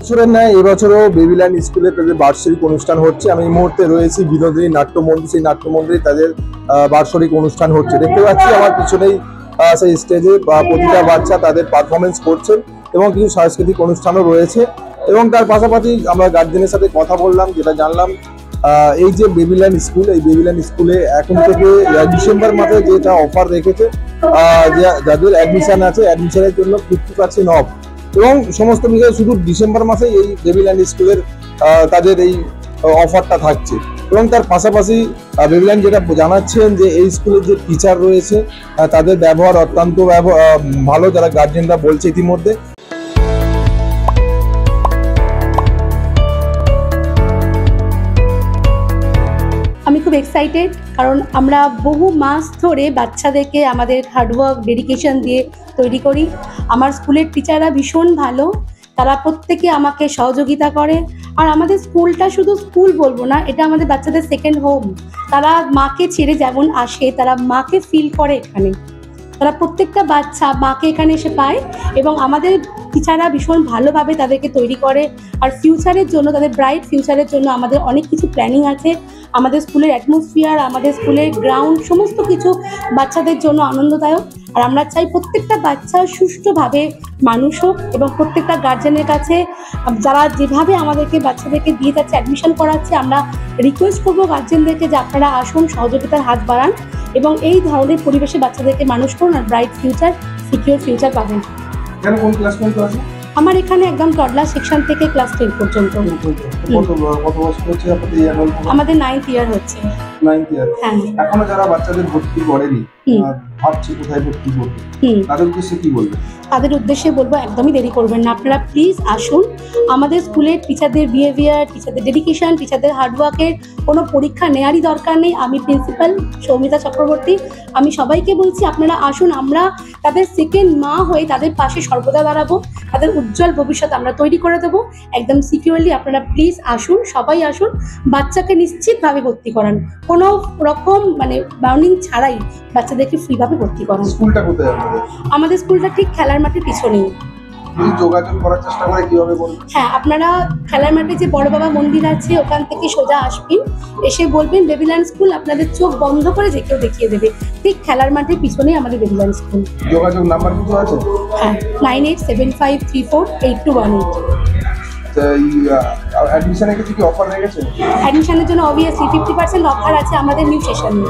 বছরের ন্যায় এবছরও বেবিল্যান্ড স্কুলে তাদের বার্ষিক অনুষ্ঠান হচ্ছে। আমি এই মুহূর্তে রয়েছি বিনোদিনী নাট্যমন্দির, সেই নাট্যমন্দিরে তাদের বার্ষিক অনুষ্ঠান হচ্ছে। দেখতে পাচ্ছি আমার পিছনেই সেই স্টেজে প্রতিটা বাচ্চা তাদের পারফরমেন্স করছেন এবং কিছু সাংস্কৃতিক অনুষ্ঠানও রয়েছে। এবং তার পাশাপাশি আমরা গার্জেনের সাথে কথা বললাম, যেটা জানলাম এই যে বেবিল্যান্ড স্কুল, এই বেবিল্যান্ড স্কুলে এখন থেকে ডিসেম্বর মাসে যেটা অফার রেখেছে, যাদের অ্যাডমিশন আছে অ্যাডমিশনের জন্য 50% অফ, এবং সমস্ত বিষয়ে শুধু ডিসেম্বর মাসে এই বেবিল্যান্ড স্কুলের তাদের এই অফারটা থাকছে। এবং তার পাশাপাশি বেবিল্যান্ড যেটা জানাচ্ছেন যে এই স্কুলের যে টিচার রয়েছে তাদের ব্যবহার অত্যন্ত ভালো, যারা গার্জেনরা বলছে ইতিমধ্যে। আমি খুব এক্সাইটেড, কারণ আমরা বহু মাস ধরে বাচ্চাদেরকে আমাদের হার্ডওয়ার্ক ডেডিকেশন দিয়ে তৈরি করি। আমার স্কুলের টিচাররা ভীষণ ভালো, তারা প্রত্যেকে আমাকে সহযোগিতা করে। আর আমাদের স্কুলটা শুধু স্কুল বলবো না, এটা আমাদের বাচ্চাদের সেকেন্ড হোম। তারা মাকে ছেড়ে যেমন আসে, তারা মাকে ফিল করে এখানে। তারা প্রত্যেকটা বাচ্চা মাকে এখানে এসে পায় এবং আমাদের টিচাররা ভীষণ ভালোভাবে তাদেরকে তৈরি করে। আর ফিউচারের জন্য, তাদের ব্রাইট ফিউচারের জন্য আমাদের অনেক কিছু প্ল্যানিং আছে। আমাদের স্কুলের অ্যাটমসফিয়ার, আমাদের স্কুলের গ্রাউন্ড, সমস্ত কিছু বাচ্চাদের জন্য আনন্দদায়ক। আর আমরা চাই প্রত্যেকটা বাচ্চা সুষ্ঠুভাবে মানুষ হোক এবং প্রত্যেকটা গার্জেনের কাছে যারা যেভাবে আমাদেরকে বাচ্চাদেরকে দিয়ে যাচ্ছে, অ্যাডমিশন করাচ্ছে, আমরা রিকোয়েস্ট করবো গার্জেনদেরকে যে আপনারা আসুন, সহযোগিতার হাত বাড়ান এবং এই ধরনের পরিবেশে বাচ্চাদেরকে মানুষ করুন, আর ব্রাইট ফিউচার, সিকিউর ফিউচার পাবেন। আমার এখানে একদম টডলার সেকশন থেকে ক্লাস 10 পর্যন্ত। আমাদের 9th ইয়ার হচ্ছে। 9th ইয়ার। এখনো যারা বাচ্চাদের ভর্তি করেনি, ভাবছে কোথায় ভর্তি করবে, তাদের উদ্দেশ্যে কি বলবেন? তাদের উদ্দেশ্যে বলবো একদমই দেরি করবেন না, আপনারা প্লিজ আসুন। আমাদের স্কুলের টিচারদের বিহেভিয়ার, টিচারদের ডেডিকেশন, টিচারদের হার্ডওয়ার্কের কোনো পরীক্ষা নেওয়ারই দরকার নেই। আমি প্রিন্সিপাল সৌমিতা চক্রবর্তী, আমি সবাইকে বলছি আপনারা আসুন। আমরা তাদের সেকেন্ড মা হয়ে তাদের পাশে সর্বদা দাঁড়াবো, তাদের উজ্জ্বল ভবিষ্যৎ আমরা তৈরি করে দেবো একদম সিকিউরলি। আপনারা প্লিজ আসুন, সবাই আসুন, বাচ্চাকে নিশ্চিতভাবে ভর্তি করান, কোনো রকম বাউন্ডিং ছাড়াই বাচ্চাদেরকে ফ্রিভাবে ভর্তি করান। স্কুলটা কোথায়? আমাদের স্কুলটা ঠিক খেলার মাঠের পিছনেই। যোগাযোগ করার চেষ্টা করে কিভাবে বলবেন? হ্যাঁ, আপনারা খেলার মাঠে যে বড় বাবা মন্দির আছে ওখান থেকে সোজা আসবেন, এসে বলবেন বেবিল্যান্ড স্কুল, আপনাদের চোখ বন্ধ করে যে কেউ দেখিয়ে দেবে। ঠিক খেলার মাঠের পিছনেই আমাদের বেবিল্যান্ড স্কুল। যোগাযোগ নাম্বার কিছু আছে? হ্যাঁ, 9875348218। অ্যাডমিশনের কিছু কি অফার রেখেছে? অ্যাডমিশনের জন্য অবভিয়াসলি 50% অফার আছে আমাদের নিউ সেশনে।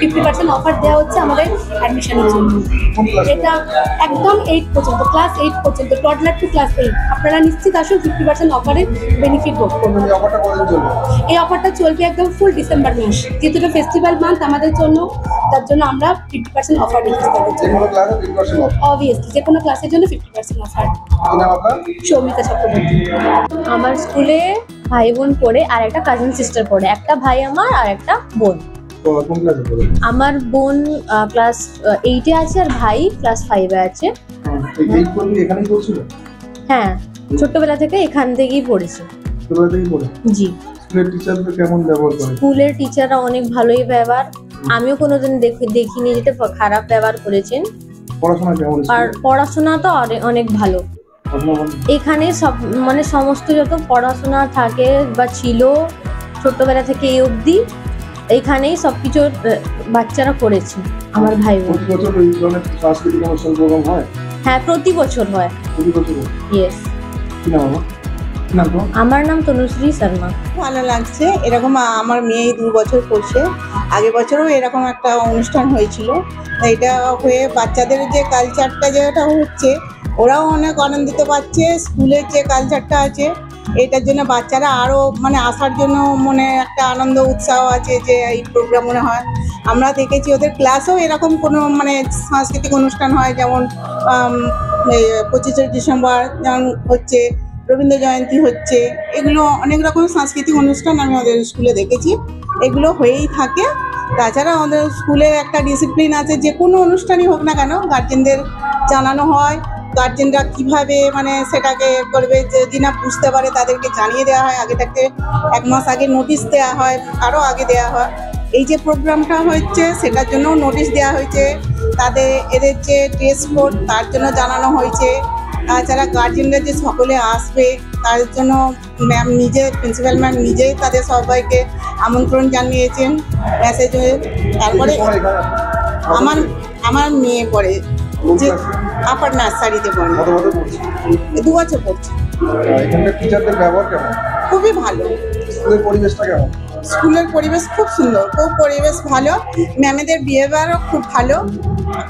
50% অফার দেওয়া হচ্ছে আমাদের অ্যাডমিশনের জন্য। এটা একদম 8 পর্যন্ত, ক্লাস 8 পর্যন্ত, টডলার টু ক্লাস 8। আপনারা নিশ্চিত আসুন, 50% অফারের বেনিফিট ভোগ করুন। এই অফারটা চলবে একদম ফুল ডিসেম্বর মাস, যেহেতু এটা ফেস্টিভ্যাল মান্থ আমাদের জন্য, তার জন্য আমরা 50% অফার রেখেছি তাদের জন্য। অবভিয়াসলি যে কোনো ক্লাসের জন্য 50% অফার। সৌমিতা চক্রবর্তী। আমার স্কুলে ভাই বোন পড়ে আর একটা কাজিন সিস্টার পড়ে, একটা ভাই আমার আর একটা বোন। আমার বোন ক্লাস 8-এ আছে আর ভাই ক্লাস 5-এ আছে। হ্যাঁ, ছোট্টবেলা থেকে এখান থেকেই পড়েছে। জি। স্কুলের টিচাররা অনেক ভালোই ব্যবহার, আমিও কোনোদিন দেখিনি যেটা খারাপ ব্যবহার করেছেন। আর পড়াশোনা তো অনেক ভালো এখানে, সব সমস্ত যত পড়াশোনা থাকে বা ছিল ছোট্টবেলা থেকে এই অবধি এইখানেই সবকিছু বাচ্চারা করেছে। আমার ভাই বোন। হ্যাঁ, প্রতি বছর হয়। ইয়েস। আমার নাম তনুশ্রী শর্মা। ভালো লাগছে, এরকম আমার মেয়ে 2 বছর করছে। আগের বছরও এরকম একটা অনুষ্ঠান হয়েছিল। এটা হয়ে বাচ্চাদের যে কালচারটা যেটা হচ্ছে, ওরাও অনেক আনন্দিত পাচ্ছে। স্কুলের যে কালচারটা আছে, এটার জন্য বাচ্চারা আরও আসার জন্য মনে একটা আনন্দ উৎসাহ আছে যে এই প্রোগ্রাম মনে হয়। আমরা দেখেছি ওদের ক্লাসেও এরকম কোনো সাংস্কৃতিক অনুষ্ঠান হয়, যেমন 25শে ডিসেম্বর যেমন হচ্ছে, রবীন্দ্র জয়ন্তী হচ্ছে, এগুলো অনেক রকম সাংস্কৃতিক অনুষ্ঠান আমি ওদের স্কুলে দেখেছি। এগুলো হয়েই থাকে। তাছাড়া আমাদের স্কুলে একটা ডিসিপ্লিন আছে, যে কোনো অনুষ্ঠানই হোক না কেন গার্জেনদের জানানো হয়। গার্জেনরা কীভাবে সেটাকে করবে, যদি না বুঝতে পারে তাদেরকে জানিয়ে দেওয়া হয় আগে থেকে, 1 মাস আগে নোটিশ দেওয়া হয়, আরও আগে দেওয়া হয়। এই যে প্রোগ্রামটা হচ্ছে সেটার জন্য নোটিশ দেওয়া হয়েছে, এদের যে ড্রেস কোড তার জন্য জানানো হয়েছে। তাছাড়া গার্জেনরা যে সকলে আসবে তার জন্য ম্যাম নিজে, প্রিন্সিপাল ম্যাম নিজেই তাদের সবাইকে আমন্ত্রণ জানিয়েছেন মেসেজে। তারপরে আমার মেয়ে পড়ে যে আপার নার্সারিতে পড়ে, 2 বছর পড়ছে। এখানকার টিচারদের ব্যবহার কেমন? খুবই ভালো। স্কুলের পরিবেশটা কেমন? স্কুলের পরিবেশ খুব সুন্দর, খুব পরিবেশ ভালো। ম্যামেদের বিহেভিয়ারও খুব ভালো।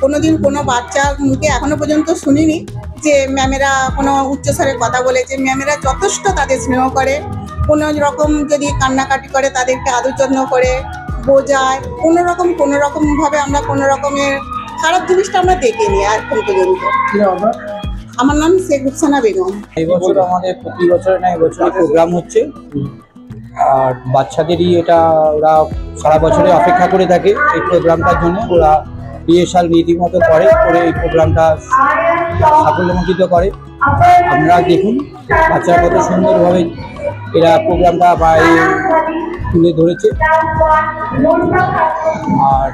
কোনোদিন কোনো বাচ্চার মুখে এখনো পর্যন্ত শুনিনি যে ম্যামেরা কোনো উচ্চস্বরে কথা বলেছে। ম্যামেরা যথেষ্ট তাদের স্নেহ করে, কোনো রকম যদি কান্নাকাটি করে তাদেরকে আদর যত্ন করে বোঝায়। কোনো রকমভাবে আমরা কোনো রকমের খারাপ জিনিসটা আমরা দেখিনি এখন পর্যন্ত। আমার নাম শেখ রুকসানা বেগম। এই বছর আমাদের প্রতি বছরে না, এবছর প্রোগ্রাম হচ্ছে, আর বাচ্চাদেরই এটা ওরা সারা বছরে অপেক্ষা করে থাকে এই প্রোগ্রামটার জন্য। ওরা রিহার্সাল রীতিমতো করে এই প্রোগ্রামটা সাফল্যমণ্ডিত করে। আমরা দেখুন বাচ্চারা কত সুন্দরভাবে এরা প্রোগ্রামটা তুলে ধরেছে। আর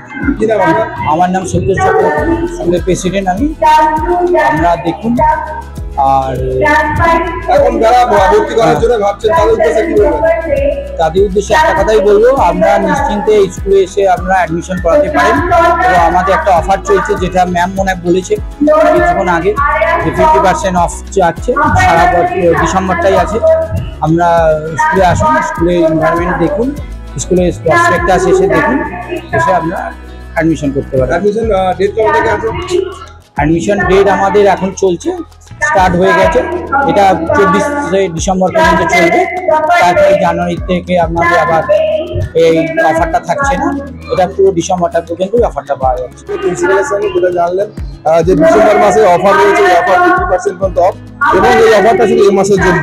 আমার নাম সন্তোষ চক্রবর্তী, স্কুলের প্রেসিডেন্ট আমি। আমরা দেখুন। আর এখন যারা ভর্তি করার জন্য ভাবছেন তাদের উদ্দেশ্যে কি বলবেন? তাদের উদ্দেশ্যে একটা কথাই বলবো, আমরা নিশ্চিন্তে স্কুলে এসে আমরা অ্যাডমিশন করাতে পারেন। তো আমাদের একটা অফার চলছে, যেটা ম্যাম মনে হয় বলেছে কিছুক্ষণ আগে, যে 50% অফ যাচ্ছে সারা ডিসেম্বরটাই আছে। আমরা স্কুলে আসুন, স্কুলে এনভায়রনমেন্ট দেখুন, স্কুলে প্রসপেক্টাস এসে দেখুন, এসে আমরা অ্যাডমিশন করতে পারেন। অ্যাডমিশন ডেট কবে থেকে আছে? অ্যাডমিশন ডেট আমাদের এখন চলছে, স্টার্ট হয়ে গেছে। এটা 24 ডিসেম্বর পর্যন্ত চলবে। তারপরে জানুয়ারি থেকে আপনাদের আবার এই অফারটা থাকছে না, এটা পুরো ডিসেম্বরটা পর্যন্ত অফারটা পাওয়া যাচ্ছে। প্রিন্সিপালের সঙ্গে যেটা জানলেন যে ডিসেম্বর মাসে অফার রয়েছে, এই অফার 50% পর্যন্ত অফ, এবং এই অফারটা শুধু এই মাসের জন্য।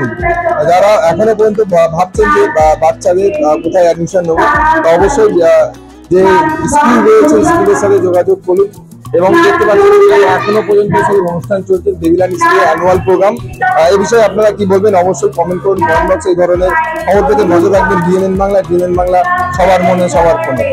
যারা এখনো পর্যন্ত ভাবছেন যে বাচ্চাদের কোথায় অ্যাডমিশন নেবো, তা অবশ্যই যে স্কুল রয়েছে স্কুলের সাথে যোগাযোগ করুন। এবং দেখতে পাচ্ছেন এখনো পর্যন্ত সেই অনুষ্ঠান চলছে বেবিল্যান্ড স্কুলের অ্যানুয়াল প্রোগ্রাম। এই বিষয়ে আপনারা কি বলবেন অবশ্যই কমেন্ট করুন, কমেন্ট বক্সে। এই ধরনের খবর পেতে নজর রাখবেন ডিএনএন বাংলা। ডিএনএন বাংলা সবার মনে সবার ফোনে।